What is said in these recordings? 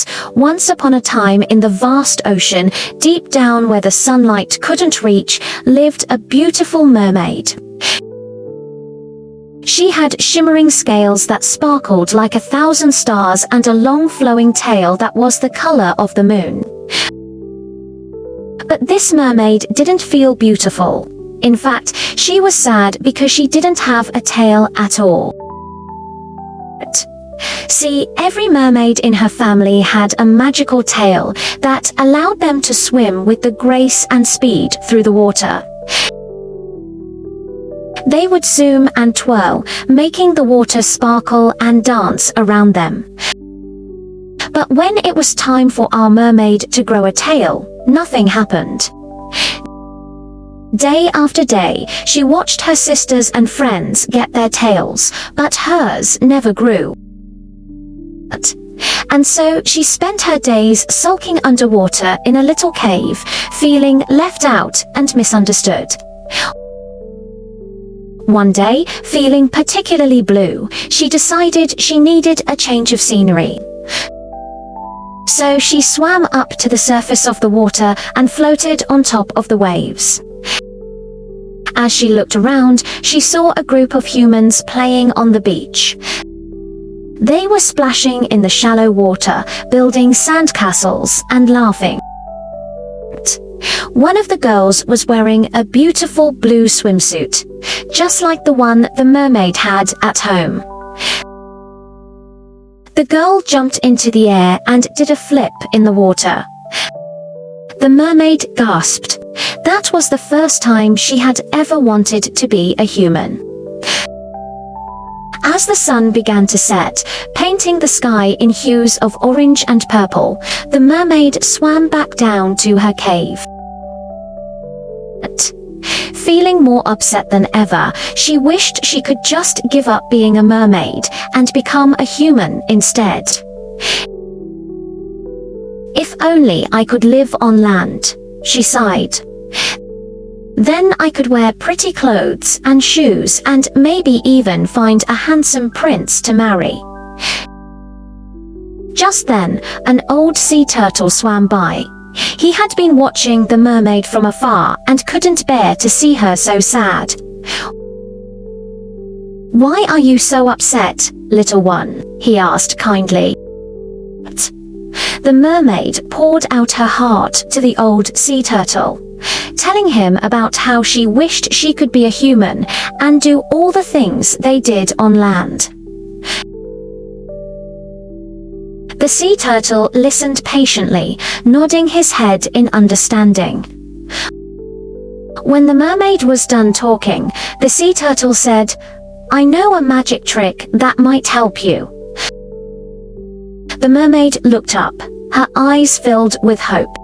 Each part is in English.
that, once upon a time in the vast ocean, deep down where the sunlight couldn't reach, lived a beautiful mermaid. She had shimmering scales that sparkled like 1,000 stars and a long flowing tail that was the color of the moon. But this mermaid didn't feel beautiful. In fact, she was sad because she didn't have a tail at all. See, every mermaid in her family had a magical tail that allowed them to swim with the grace and speed through the water. They would zoom and twirl, making the water sparkle and dance around them. But when it was time for our mermaid to grow a tail, nothing happened. Day after day, she watched her sisters and friends get their tails, but hers never grew. And so she spent her days sulking underwater in a little cave, feeling left out and misunderstood. One day, feeling particularly blue, she decided she needed a change of scenery. So she swam up to the surface of the water and floated on top of the waves. As she looked around, she saw a group of humans playing on the beach. They were splashing in the shallow water, building sandcastles and laughing. One of the girls was wearing a beautiful blue swimsuit, just like the one the mermaid had at home. The girl jumped into the air and did a flip in the water. The mermaid gasped. That was the first time she had ever wanted to be a human. As the sun began to set, painting the sky in hues of orange and purple, the mermaid swam back down to her cave. Feeling more upset than ever, she wished she could just give up being a mermaid and become a human instead. If only I could live on land, she sighed. Then I could wear pretty clothes and shoes and maybe even find a handsome prince to marry. Just then, an old sea turtle swam by. He had been watching the mermaid from afar and couldn't bear to see her so sad. "Why are you so upset, little one?" he asked kindly. The mermaid poured out her heart to the old sea turtle, telling him about how she wished she could be a human and do all the things they did on land. The sea turtle listened patiently, nodding his head in understanding. When the mermaid was done talking, the sea turtle said, "I know a magic trick that might help you." The mermaid looked up, her eyes filled with hope.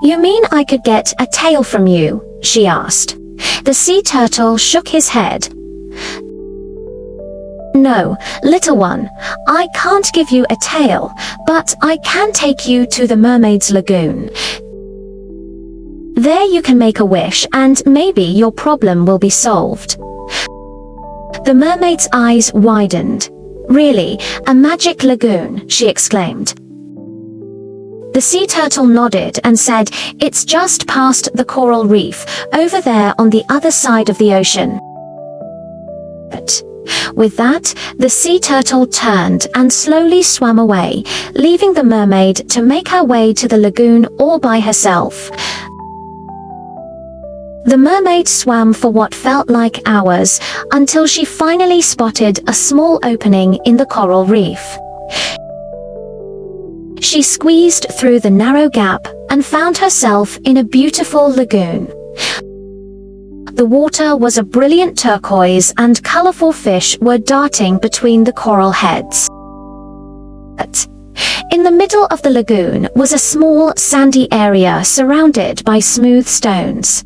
"You mean I could get a tail from you?" she asked. The sea turtle shook his head. "No, little one, I can't give you a tail, but I can take you to the mermaid's lagoon. There you can make a wish and maybe your problem will be solved." The mermaid's eyes widened. "Really, a magic lagoon?" she exclaimed. The sea turtle nodded and said, "It's just past the coral reef, over there on the other side of the ocean." With that, the sea turtle turned and slowly swam away, leaving the mermaid to make her way to the lagoon all by herself. The mermaid swam for what felt like hours, until she finally spotted a small opening in the coral reef. She squeezed through the narrow gap and found herself in a beautiful lagoon. The water was a brilliant turquoise and colorful fish were darting between the coral heads. In the middle of the lagoon was a small sandy area surrounded by smooth stones.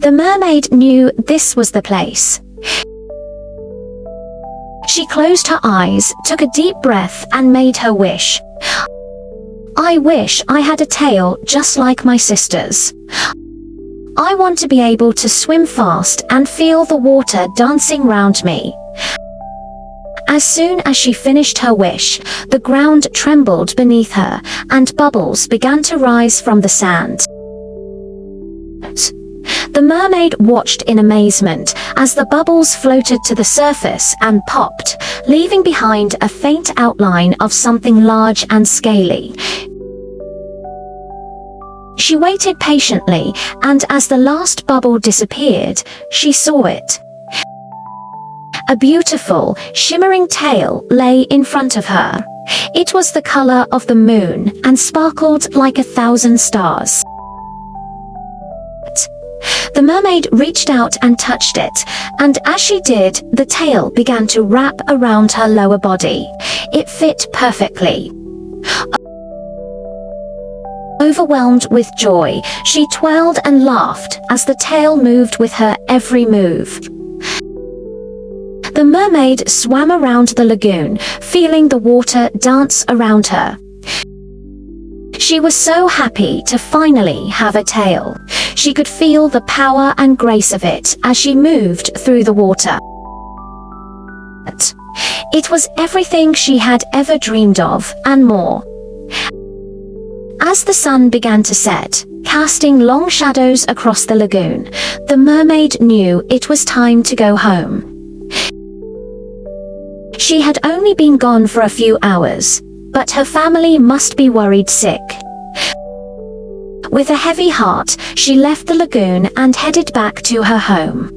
The mermaid knew this was the place. She closed her eyes, took a deep breath and made her wish. "I wish I had a tail just like my sisters. I want to be able to swim fast and feel the water dancing round me. As soon as she finished her wish, the ground trembled beneath her, and bubbles began to rise from the sand. The mermaid watched in amazement as the bubbles floated to the surface and popped, leaving behind a faint outline of something large and scaly. She waited patiently, and as the last bubble disappeared, she saw it. A beautiful, shimmering tail lay in front of her. It was the color of the moon and sparkled like 1,000 stars. The mermaid reached out and touched it, and as she did, the tail began to wrap around her lower body. It fit perfectly. Overwhelmed with joy, she twirled and laughed as the tail moved with her every move. The mermaid swam around the lagoon, feeling the water dance around her. She was so happy to finally have a tail. She could feel the power and grace of it as she moved through the water. It was everything she had ever dreamed of, and more. As the sun began to set, casting long shadows across the lagoon, the mermaid knew it was time to go home. She had only been gone for a few hours, but her family must be worried sick. With a heavy heart, she left the lagoon and headed back to her home.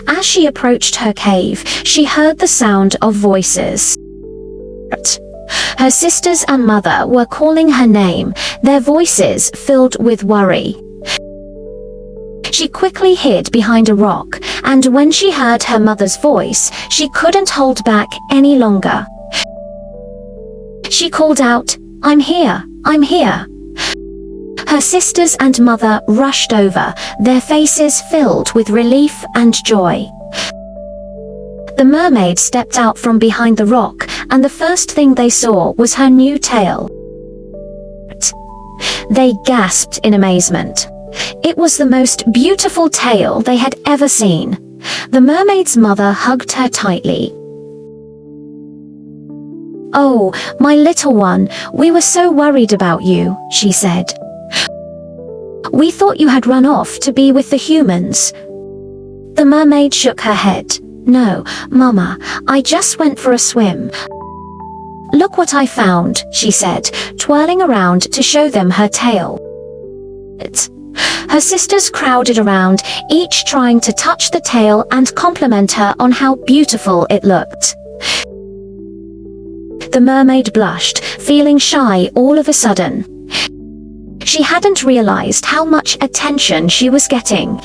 As she approached her cave, she heard the sound of voices. Her sisters and mother were calling her name, their voices filled with worry. She quickly hid behind a rock, and when she heard her mother's voice, she couldn't hold back any longer. She called out, "I'm here, I'm here." Her sisters and mother rushed over, their faces filled with relief and joy. The mermaid stepped out from behind the rock, and the first thing they saw was her new tail. They gasped in amazement. It was the most beautiful tail they had ever seen. The mermaid's mother hugged her tightly. "Oh, my little one, we were so worried about you," she said. "We thought you had run off to be with the humans." The mermaid shook her head. "No, Mama, I just went for a swim." "Look what I found," she said, twirling around to show them her tail. Her sisters crowded around, each trying to touch the tail and compliment her on how beautiful it looked. The mermaid blushed, feeling shy all of a sudden. She hadn't realized how much attention she was getting.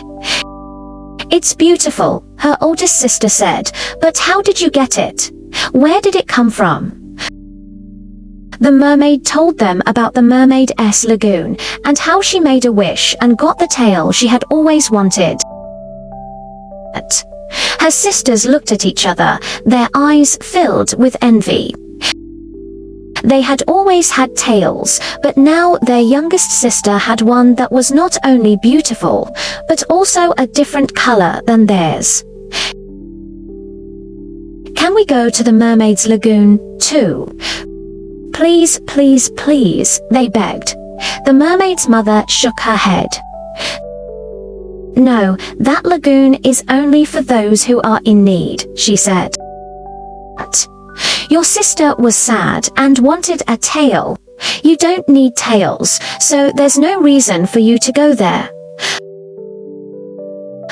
"It's beautiful," her oldest sister said, "but how did you get it? Where did it come from?" The mermaid told them about the Mermaid's lagoon, and how she made a wish and got the tail she had always wanted. Her sisters looked at each other, their eyes filled with envy. They had always had tails, but now their youngest sister had one that was not only beautiful, but also a different color than theirs. "Can we go to the mermaid's lagoon, too?" "Please, please, please," they begged. The mermaid's mother shook her head. "No, that lagoon is only for those who are in need," she said. "Your sister was sad and wanted a tail. You don't need tails, so there's no reason for you to go there."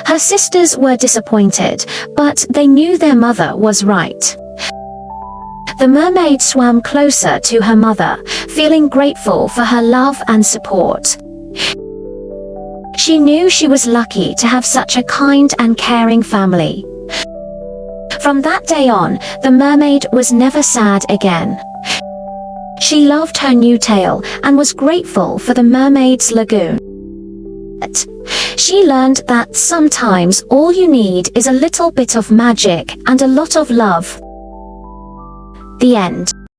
Her sisters were disappointed, but they knew their mother was right. The mermaid swam closer to her mother, feeling grateful for her love and support. She knew she was lucky to have such a kind and caring family. From that day on, the mermaid was never sad again. She loved her new tail and was grateful for the mermaid's lagoon. She learned that sometimes all you need is a little bit of magic and a lot of love. The end.